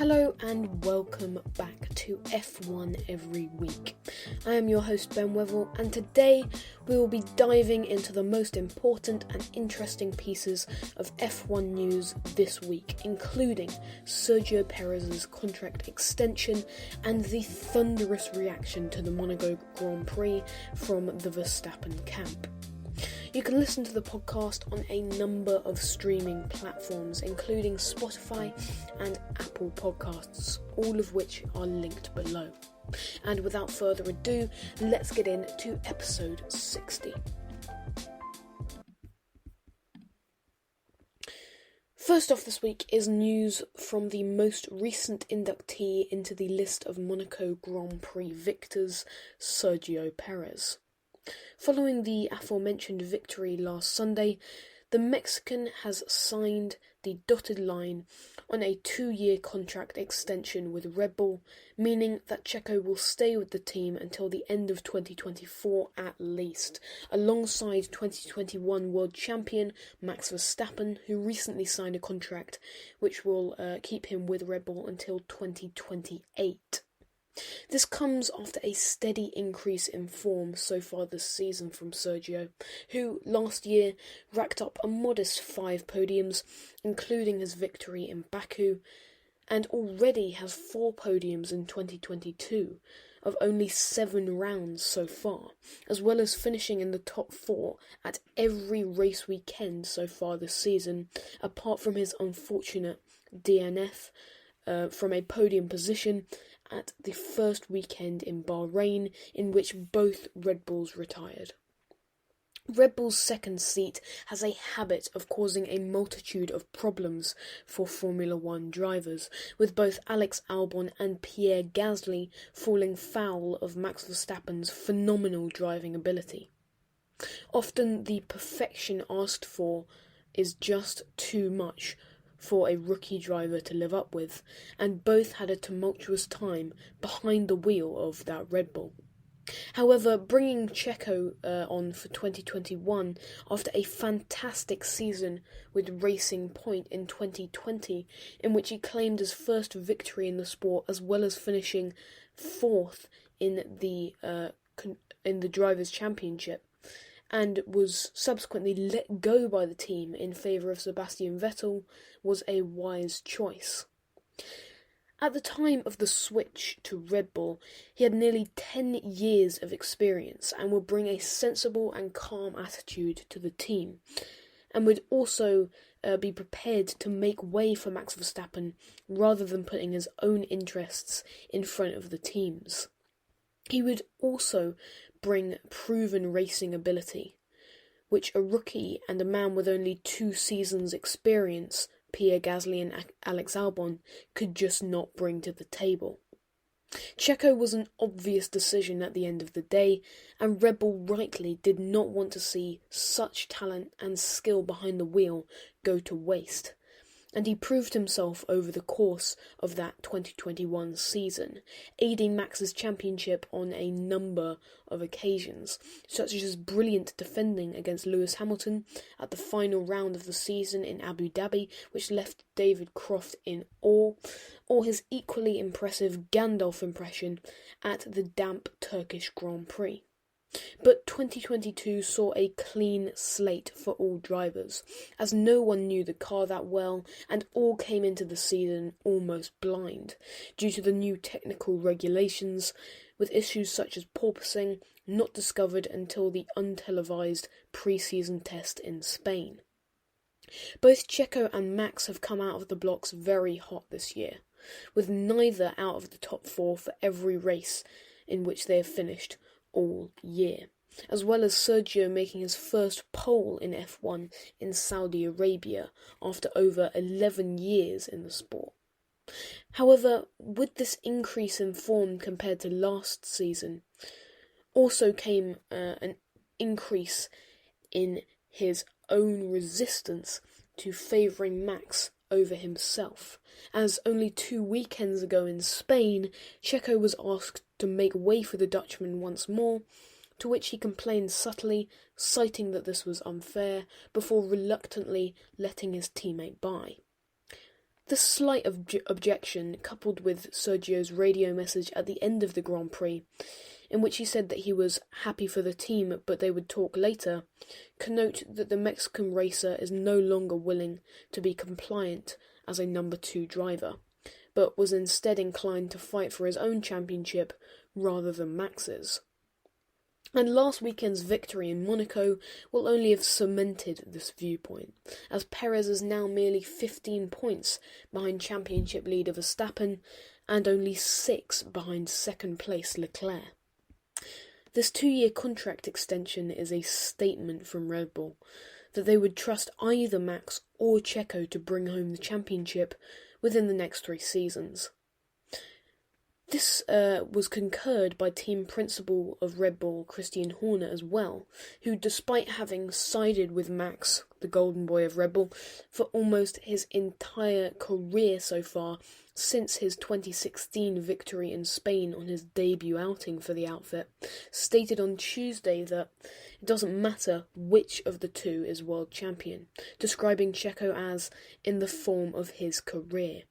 Hello and welcome back to F1 Every Week. I am your host Ben Wevel, and today we will be diving into the most important and interesting pieces of F1 news this week, including Sergio Perez's contract extension and the thunderous reaction to the Monaco Grand Prix from the Verstappen camp. You can listen to the podcast on a number of streaming platforms, including Spotify and Apple Podcasts, all of which are linked below. And without further ado, let's get into episode 60. First off this week is news from the most recent inductee into the list of Monaco Grand Prix victors, Sergio Perez. Following the aforementioned victory last Sunday, the Mexican has signed the dotted line on a 2-year contract extension with Red Bull, meaning that Checo will stay with the team until the end of 2024 at least, alongside 2021 world champion Max Verstappen, who recently signed a contract which will keep him with Red Bull until 2028. This comes after a steady increase in form so far this season from Sergio, who last year racked up a modest 5 podiums, including his victory in Baku, and already has 4 podiums in 2022, of only 7 rounds so far, as well as finishing in the top 4 at every race weekend so far this season, apart from his unfortunate DNF from a podium position at the first weekend in Bahrain, in which both Red Bulls retired. Red Bull's second seat has a habit of causing a multitude of problems for Formula One drivers, with both Alex Albon and Pierre Gasly falling foul of Max Verstappen's phenomenal driving ability. Often the perfection asked for is just too much for a rookie driver to live up with, and both had a tumultuous time behind the wheel of that Red Bull. However, bringing Checo on for 2021 after a fantastic season with Racing Point in 2020, in which he claimed his first victory in the sport, as well as finishing 4th in the Drivers' Championship, and was subsequently let go by the team in favour of Sebastian Vettel, was a wise choice. At the time of the switch to Red Bull, he had nearly 10 years of experience and would bring a sensible and calm attitude to the team, and would also be prepared to make way for Max Verstappen rather than putting his own interests in front of the team's. He would also bring proven racing ability, which a rookie and a man with only 2 seasons' experience, Pierre Gasly and Alex Albon, could just not bring to the table. Checo was an obvious decision at the end of the day, and Red Bull rightly did not want to see such talent and skill behind the wheel go to waste. And he proved himself over the course of that 2021 season, aiding Max's championship on a number of occasions, such as his brilliant defending against Lewis Hamilton at the final round of the season in Abu Dhabi, which left David Croft in awe, or his equally impressive Gandalf impression at the damp Turkish Grand Prix. But 2022 saw a clean slate for all drivers, as no one knew the car that well, and all came into the season almost blind, due to the new technical regulations, with issues such as porpoising not discovered until the untelevised pre-season test in Spain. Both Checo and Max have come out of the blocks very hot this year, with neither out of the top 4 for every race in which they have finished all year, as well as Sergio making his first pole in F1 in Saudi Arabia after over 11 years in the sport. However, with this increase in form compared to last season, also came an increase in his own resistance to favouring Max over himself, as only 2 weekends ago in Spain, Checo was asked to make way for the Dutchman once more, to which he complained subtly, citing that this was unfair, before reluctantly letting his teammate by. This slight objection, coupled with Sergio's radio message at the end of the Grand Prix, in which he said that he was happy for the team but they would talk later, connote that the Mexican racer is no longer willing to be compliant as a number 2 driver, but was instead inclined to fight for his own championship rather than Max's. And last weekend's victory in Monaco will only have cemented this viewpoint, as Perez is now merely 15 points behind championship leader Verstappen and only 6 behind second place Leclerc. This 2-year contract extension is a statement from Red Bull that they would trust either Max or Checo to bring home the championship within the next 3 seasons. This was concurred by team principal of Red Bull, Christian Horner, as well, who, despite having sided with Max, the golden boy of Red Bull, for almost his entire career so far, since his 2016 victory in Spain on his debut outing for the outfit, stated on Tuesday that it doesn't matter which of the two is world champion, describing Checo as in the form of his career.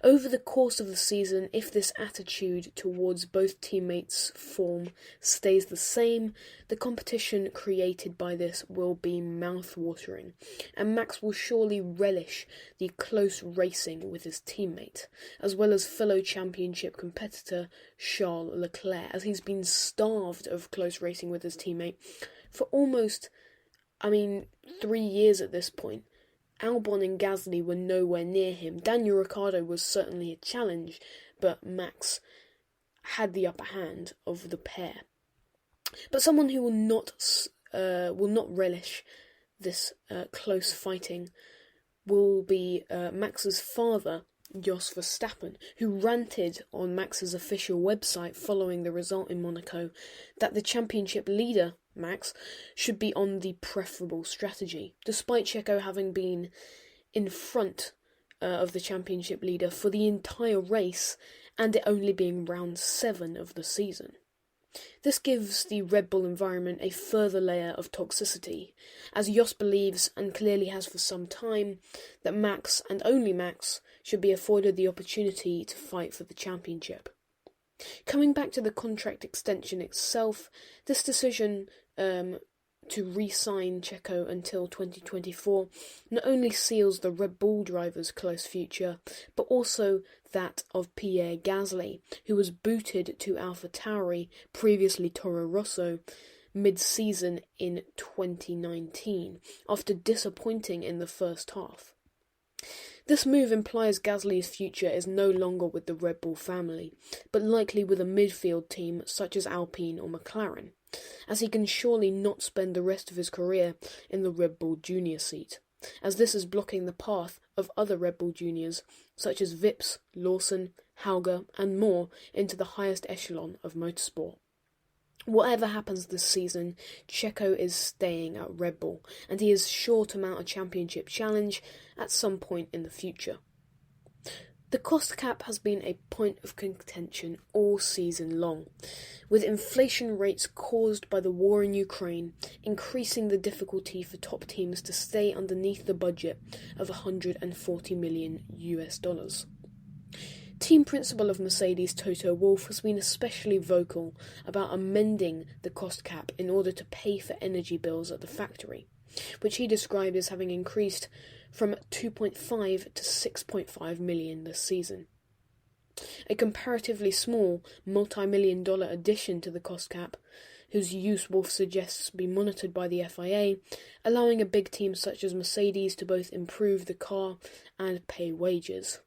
Over the course of the season, if this attitude towards both teammates' form stays the same, the competition created by this will be mouth-watering, and Max will surely relish the close racing with his teammate, as well as fellow championship competitor Charles Leclerc, as he's been starved of close racing with his teammate for almost, 3 years at this point. Albon and Gasly were nowhere near him. Daniel Ricciardo was certainly a challenge, but Max had the upper hand of the pair. But someone who will not relish this close fighting will be Max's father, Jos Verstappen, who ranted on Max's official website following the result in Monaco that the championship leader, Max, should be on the preferable strategy, despite Checo having been in front of the championship leader for the entire race and it only being round 7 of the season. This gives the Red Bull environment a further layer of toxicity, as Jos believes, and clearly has for some time, that Max, and only Max, should be afforded the opportunity to fight for the championship. Coming back to the contract extension itself, this decision to re-sign Checo until 2024 not only seals the Red Bull driver's close future, but also that of Pierre Gasly, who was booted to AlphaTauri, previously Toro Rosso, mid-season in 2019, after disappointing in the first half. This move implies Gasly's future is no longer with the Red Bull family, but likely with a midfield team such as Alpine or McLaren, as he can surely not spend the rest of his career in the Red Bull Junior seat, as this is blocking the path of other Red Bull Juniors such as Vips, Lawson, Hauger and more into the highest echelon of motorsport. Whatever happens this season, Checo is staying at Red Bull, and he is sure to mount a championship challenge at some point in the future. The cost cap has been a point of contention all season long, with inflation rates caused by the war in Ukraine increasing the difficulty for top teams to stay underneath the budget of $140 million. Team principal of Mercedes, Toto Wolff, has been especially vocal about amending the cost cap in order to pay for energy bills at the factory, which he described as having increased from 2.5 to 6.5 million this season. A comparatively small multi-million-dollar addition to the cost cap, whose use Wolff suggests be monitored by the FIA, allowing a big team such as Mercedes to both improve the car and pay wages.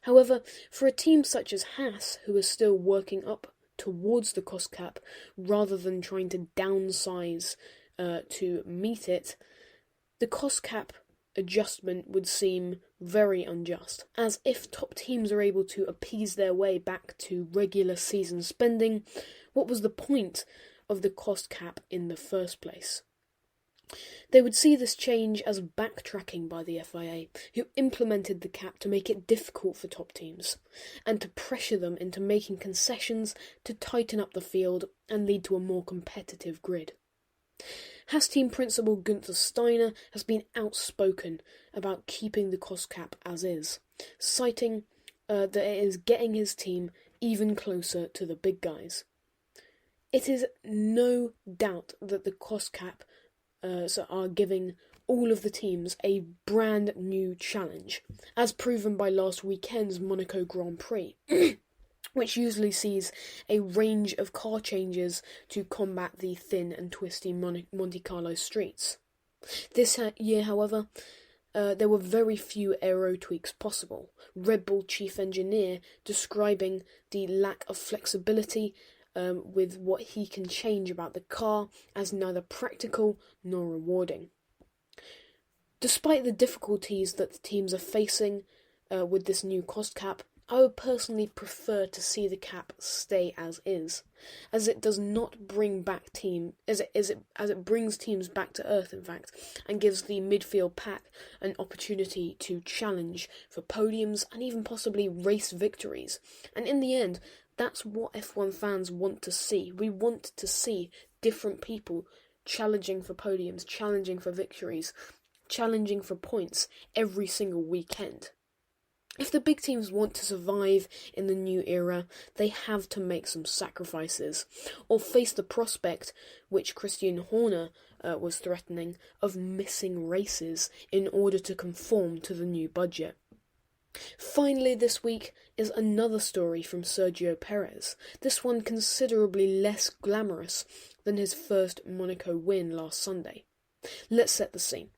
However, for a team such as Haas, who is still working up towards the cost cap rather than trying to downsize to meet it, the cost cap adjustment would seem very unjust, as if top teams are able to appease their way back to regular season spending, what was the point of the cost cap in the first place? They would see this change as backtracking by the FIA, who implemented the cap to make it difficult for top teams, and to pressure them into making concessions to tighten up the field and lead to a more competitive grid. Haas team principal Günther Steiner has been outspoken about keeping the cost cap as is, citing that it is getting his team even closer to the big guys. It is no doubt that the cost cap are giving all of the teams a brand new challenge, as proven by last weekend's Monaco Grand Prix, which usually sees a range of car changes to combat the thin and twisty Monte Carlo streets. This year, however, there were very few aero tweaks possible, Red Bull chief engineer describing the lack of flexibility with what he can change about the car as neither practical nor rewarding. Despite the difficulties that the teams are facing with this new cost cap, I would personally prefer to see the cap stay as is, as it does not bring back as it brings teams back to earth, in fact, and gives the midfield pack an opportunity to challenge for podiums and even possibly race victories. And in the end, that's what F1 fans want to see. We want to see different people challenging for podiums, challenging for victories, challenging for points every single weekend. If the big teams want to survive in the new era, they have to make some sacrifices, or face the prospect, which Christian Horner was threatening, of missing races in order to conform to the new budget. Finally this week is another story from Sergio Perez, this one considerably less glamorous than his first Monaco win last Sunday. Let's set the scene.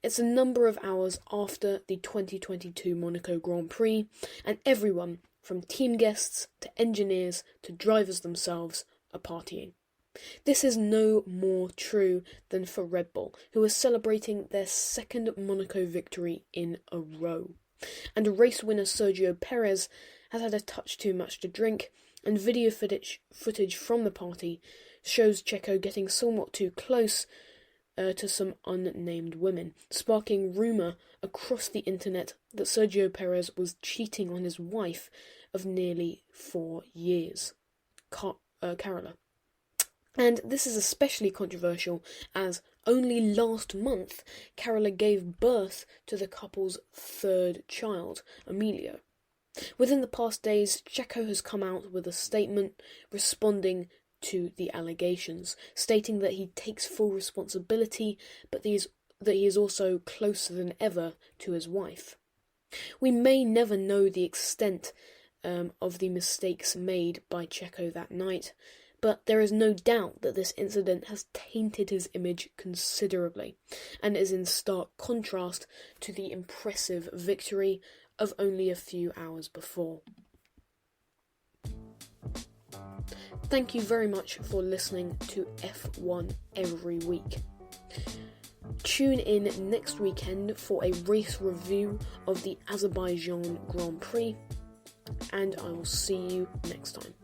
It's a number of hours after the 2022 Monaco Grand Prix, and everyone, from team guests to engineers to drivers themselves, are partying. This is no more true than for Red Bull, who are celebrating their second Monaco victory in a row. And race winner Sergio Perez has had a touch too much to drink, and video footage from the party shows Checo getting somewhat too close to some unnamed women, sparking rumour across the internet that Sergio Perez was cheating on his wife of nearly 4 years, Carola. And this is especially controversial as only last month Carola gave birth to the couple's third child, Emilio. Within the past days, Checo has come out with a statement responding to the allegations, stating that he takes full responsibility, but that he is also closer than ever to his wife. We may never know the extent of the mistakes made by Checo that night, but there is no doubt that this incident has tainted his image considerably, and is in stark contrast to the impressive victory of only a few hours before. Thank you very much for listening to F1 every week. Tune in next weekend for a race review of the Azerbaijan Grand Prix, and I will see you next time.